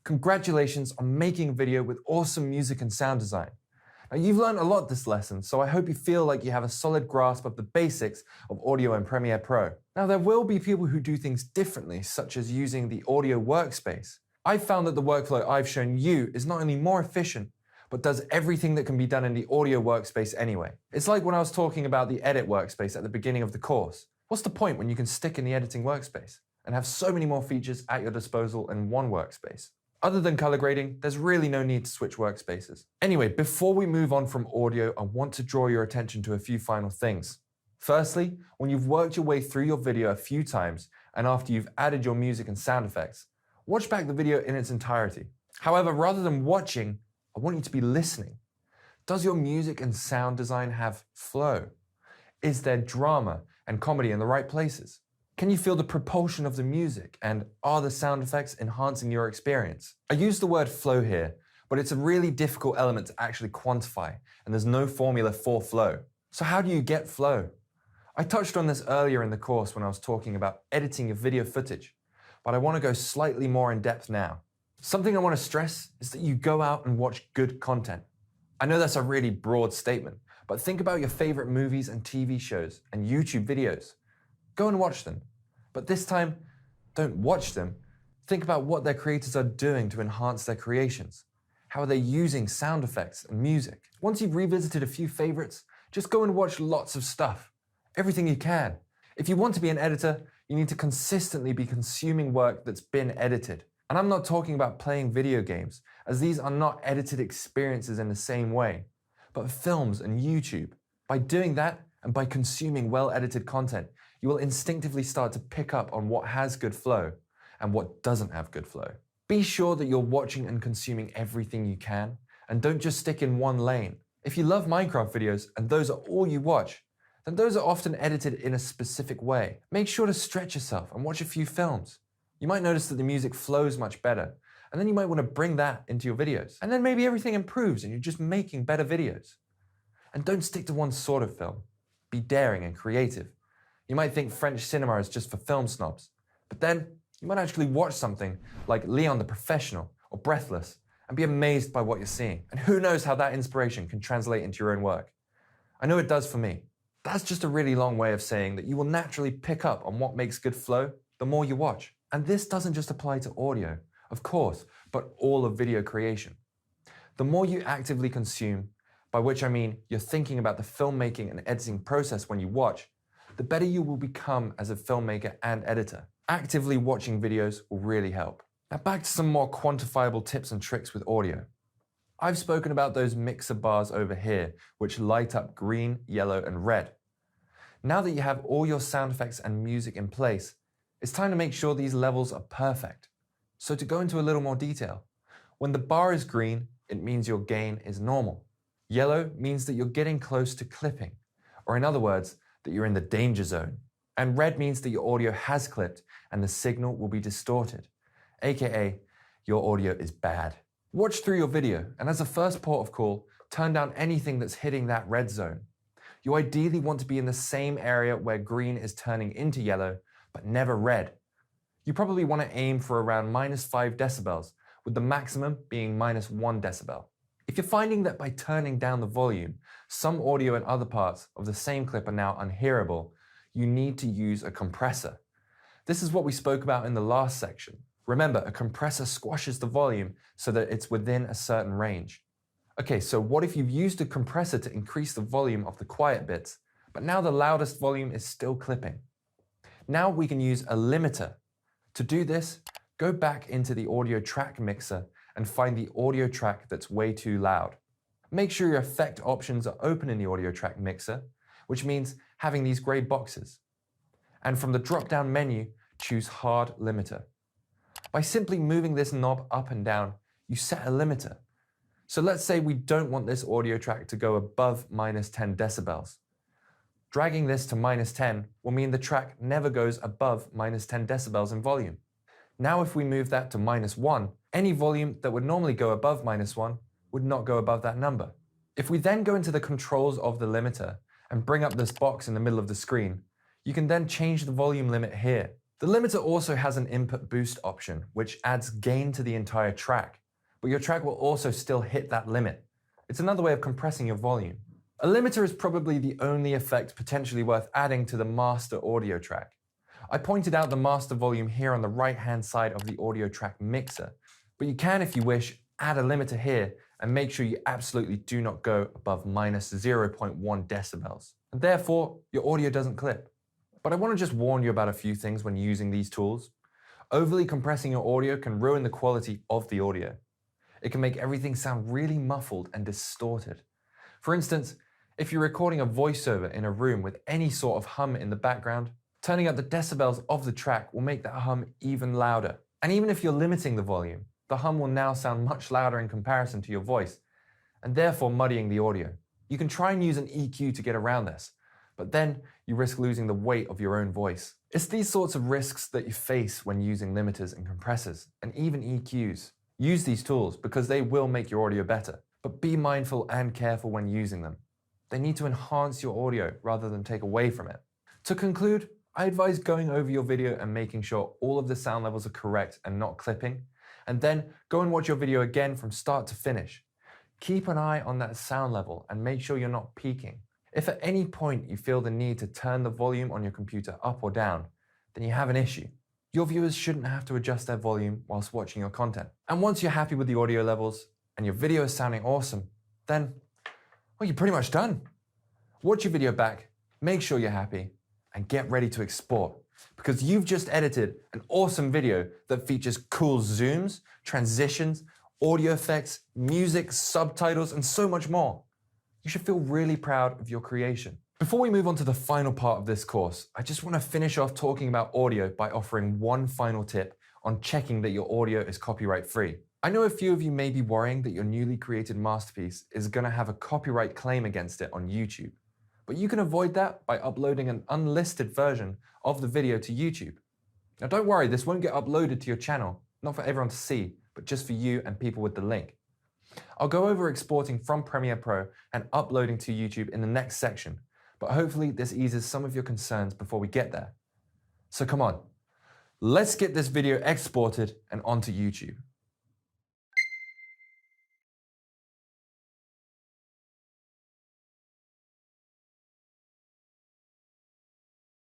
Congratulations on making a video with awesome music and sound design. Now, you've learned a lot this lesson, so I hope you feel like you have a solid grasp of the basics of audio in Premiere Pro. Now, there will be people who do things differently, such as using the audio workspace. I've found that the workflow I've shown you is not only more efficient, but does everything that can be done in the audio workspace anyway. It's like when I was talking about the edit workspace at the beginning of the course. What's the point when you can stick in the editing workspace and have so many more features at your disposal in one workspace? Other than color grading, there's really no need to switch workspaces. Anyway, before we move on from audio, I want to draw your attention to a few final things. Firstly, when you've worked your way through your video a few times and after you've added your music and sound effects, watch back the video in its entirety. However, rather than watching, I want you to be listening. Does your music and sound design have flow? Is there drama and comedy in the right places? Can you feel the propulsion of the music, and are the sound effects enhancing your experience? I use the word flow here, but it's a really difficult element to actually quantify, and there's no formula for flow. So how do you get flow? I touched on this earlier in the course when I was talking about editing your video footage, but I want to go slightly more in depth now. Something I want to stress is that you go out and watch good content. I know that's a really broad statement, but think about your favorite movies and TV shows and YouTube videos. Go and watch them. But this time, don't watch them. Think about what their creators are doing to enhance their creations. How are they using sound effects and music? Once you've revisited a few favorites, just go and watch lots of stuff. Everything you can. If you want to be an editor, you need to consistently be consuming work that's been edited. And I'm not talking about playing video games, as these are not edited experiences in the same way, but films and YouTube. By doing that, and by consuming well-edited content, you will instinctively start to pick up on what has good flow and what doesn't have good flow. Be sure that you're watching and consuming everything you can, and don't just stick in one lane. If you love Minecraft videos and those are all you watch, then those are often edited in a specific way. Make sure to stretch yourself and watch a few films. You might notice that the music flows much better, and then you might want to bring that into your videos. And then maybe everything improves and you're just making better videos. And don't stick to one sort of film. Be daring and creative. You might think French cinema is just for film snobs, but then you might actually watch something like Leon the Professional or Breathless and be amazed by what you're seeing. And who knows how that inspiration can translate into your own work. I know it does for me. That's just a really long way of saying that you will naturally pick up on what makes good flow the more you watch. And this doesn't just apply to audio, of course, but all of video creation. The more you actively consume, by which I mean you're thinking about the filmmaking and editing process when you watch, the better you will become as a filmmaker and editor. Actively watching videos will really help. Now back to some more quantifiable tips and tricks with audio. I've spoken about those mixer bars over here, which light up green, yellow, and red. Now that you have all your sound effects and music in place, it's time to make sure these levels are perfect. So to go into a little more detail, when the bar is green, it means your gain is normal. Yellow means that you're getting close to clipping, or in other words, that you're in the danger zone. And red means that your audio has clipped and the signal will be distorted, aka your audio is bad. Watch through your video, and as a first port of call, turn down anything that's hitting that red zone. You ideally want to be in the same area where green is turning into yellow, but never red. You probably want to aim for around -5 decibels, with the maximum being -1 decibel. If you're finding that by turning down the volume, some audio and other parts of the same clip are now unhearable, you need to use a compressor. This is what we spoke about in the last section. Remember, a compressor squashes the volume so that it's within a certain range. Okay, so what if you've used a compressor to increase the volume of the quiet bits, but now the loudest volume is still clipping? Now we can use a limiter. To do this, go back into the audio track mixer and find the audio track that's way too loud. Make sure your effect options are open in the audio track mixer, which means having these gray boxes. And from the drop-down menu, choose Hard Limiter. By simply moving this knob up and down, you set a limiter. So let's say we don't want this audio track to go above -10 decibels. Dragging this to -10 will mean the track never goes above -10 decibels in volume. Now if we move that to -1, any volume that would normally go above -1 would not go above that number. If we then go into the controls of the limiter and bring up this box in the middle of the screen, you can then change the volume limit here. The limiter also has an input boost option, which adds gain to the entire track, but your track will also still hit that limit. It's another way of compressing your volume. A limiter is probably the only effect potentially worth adding to the master audio track. I pointed out the master volume here on the right-hand side of the audio track mixer, but you can, if you wish, add a limiter here and make sure you absolutely do not go above minus 0.1 decibels. And therefore, your audio doesn't clip. But I want to just warn you about a few things when using these tools. Overly compressing your audio can ruin the quality of the audio. It can make everything sound really muffled and distorted. For instance, if you're recording a voiceover in a room with any sort of hum in the background, turning up the decibels of the track will make that hum even louder. And even if you're limiting the volume, the hum will now sound much louder in comparison to your voice, and therefore muddying the audio. You can try and use an EQ to get around this, but then you risk losing the weight of your own voice. It's these sorts of risks that you face when using limiters and compressors, and even EQs. Use these tools because they will make your audio better, but be mindful and careful when using them. They need to enhance your audio rather than take away from it. To conclude, I advise going over your video and making sure all of the sound levels are correct and not clipping, and then go and watch your video again from start to finish. Keep an eye on that sound level and make sure you're not peaking. If at any point you feel the need to turn the volume on your computer up or down, then you have an issue. Your viewers shouldn't have to adjust their volume whilst watching your content. And once you're happy with the audio levels and your video is sounding awesome, then, well, you're pretty much done. Watch your video back, make sure you're happy, and get ready to export. Because you've just edited an awesome video that features cool zooms, transitions, audio effects, music, subtitles, and so much more. You should feel really proud of your creation. Before we move on to the final part of this course, I just want to finish off talking about audio by offering one final tip on checking that your audio is copyright free. I know a few of you may be worrying that your newly created masterpiece is going to have a copyright claim against it on YouTube. But you can avoid that by uploading an unlisted version of the video to YouTube. Now don't worry, this won't get uploaded to your channel, not for everyone to see, but just for you and people with the link. I'll go over exporting from Premiere Pro and uploading to YouTube in the next section, but hopefully this eases some of your concerns before we get there. So come on, let's get this video exported and onto YouTube.